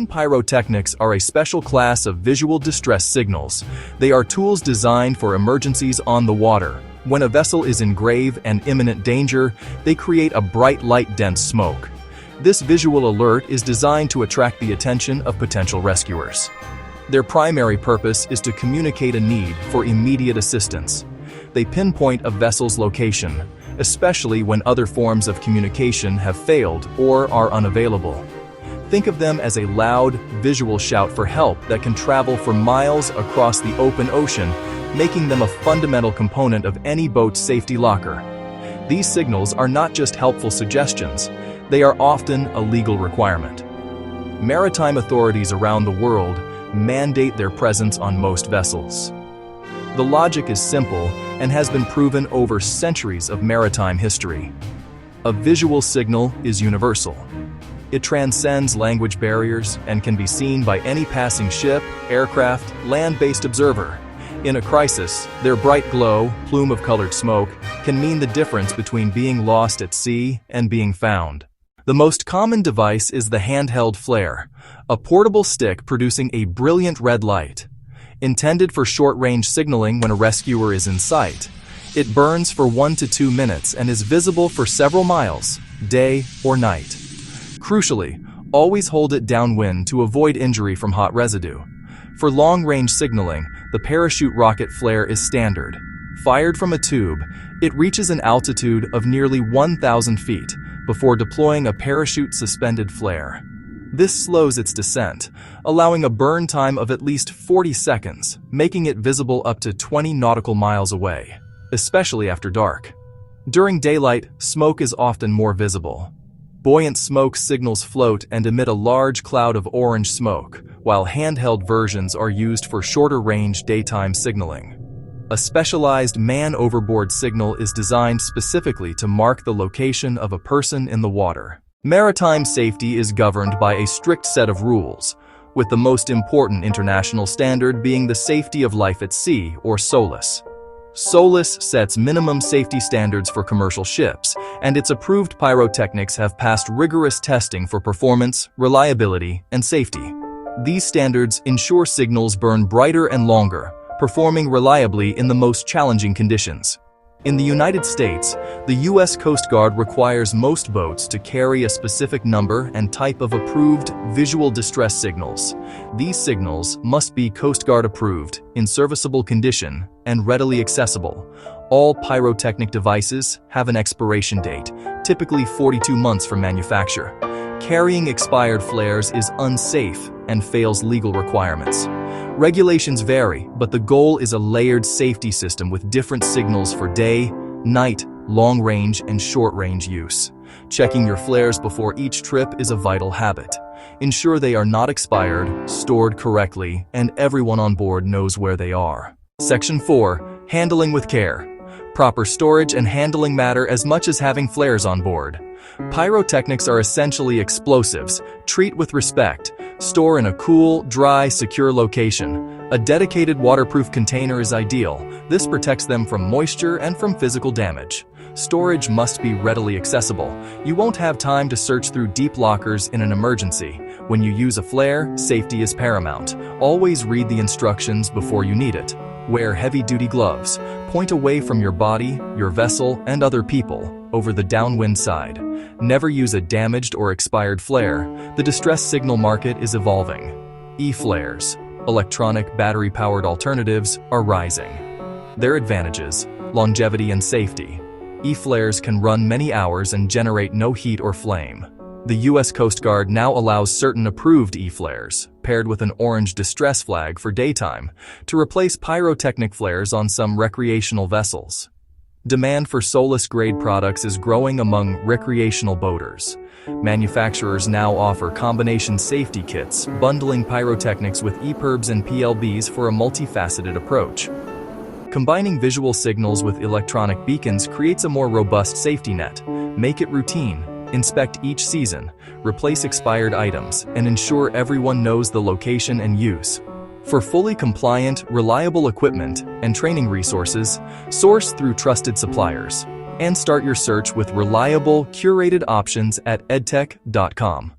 pyrotechnics are a special class of visual distress signals. They are tools designed for emergencies on the water. When a vessel is in grave and imminent danger, they create a bright light-dense smoke. This visual alert is designed to attract the attention of potential rescuers. Their primary purpose is to communicate a need for immediate assistance. They pinpoint a vessel's location, especially when other forms of communication have failed or are unavailable. Think of them as a loud, visual shout for help that can travel for miles across the open ocean, making them a fundamental component of any boat's safety locker. These signals are not just helpful suggestions, they are often a legal requirement. Maritime authorities around the world mandate their presence on most vessels. The logic is simple and has been proven over centuries of maritime history. A visual signal is universal. It transcends language barriers and can be seen by any passing ship, aircraft, land-based observer. In a crisis, their bright glow, plume of colored smoke, can mean the difference between being lost at sea and being found. The most common device is the handheld flare, a portable stick producing a brilliant red light. Intended for short-range signaling when a rescuer is in sight, it burns for 1 to 2 minutes and is visible for several miles, day or night. Crucially, always hold it downwind to avoid injury from hot residue. For long-range signaling, the parachute rocket flare is standard. Fired from a tube, it reaches an altitude of nearly 1,000 feet before deploying a parachute-suspended flare. This slows its descent, allowing a burn time of at least 40 seconds, making it visible up to 20 nautical miles away, especially after dark. During daylight, smoke is often more visible. Buoyant smoke signals float and emit a large cloud of orange smoke, while handheld versions are used for shorter-range daytime signaling. A specialized man-overboard signal is designed specifically to mark the location of a person in the water. Maritime safety is governed by a strict set of rules, with the most important international standard being the Safety of Life at Sea, or SOLAS. SOLAS sets minimum safety standards for commercial ships, and its approved pyrotechnics have passed rigorous testing for performance, reliability, and safety. These standards ensure signals burn brighter and longer, performing reliably in the most challenging conditions. In the United States, the U.S. Coast Guard requires most boats to carry a specific number and type of approved visual distress signals. These signals must be Coast Guard approved, in serviceable condition, and readily accessible. All pyrotechnic devices have an expiration date, typically 42 months from manufacture. Carrying expired flares is unsafe and fails legal requirements. Regulations vary, but the goal is a layered safety system with different signals for day, night, long-range, and short-range use. Checking your flares before each trip is a vital habit. Ensure they are not expired, stored correctly, and everyone on board knows where they are. Section 4. Handling with care. Proper storage and handling matter as much as having flares on board. Pyrotechnics are essentially explosives. Treat with respect. Store in a cool, dry, secure location. A dedicated waterproof container is ideal. This protects them from moisture and from physical damage. Storage must be readily accessible. You won't have time to search through deep lockers in an emergency. When you use a flare, safety is paramount. Always read the instructions before you need it. Wear heavy-duty gloves. Point away from your body, your vessel, and other people, over the downwind side. Never use a damaged or expired flare. The distress signal market is evolving. E-flares, electronic battery-powered alternatives, are rising. Their advantages: longevity and safety. E-flares can run many hours and generate no heat or flame. The U.S. Coast Guard now allows certain approved E-flares, paired with an orange distress flag for daytime, to replace pyrotechnic flares on some recreational vessels. Demand for SOLAS-grade products is growing among recreational boaters. Manufacturers now offer combination safety kits, bundling pyrotechnics with EPIRBs and PLBs for a multifaceted approach. Combining visual signals with electronic beacons creates a more robust safety net. Make it routine. Inspect each season, replace expired items, and ensure everyone knows the location and use. For fully compliant, reliable equipment and training resources, source through trusted suppliers, and start your search with reliable, curated options at edtech.com.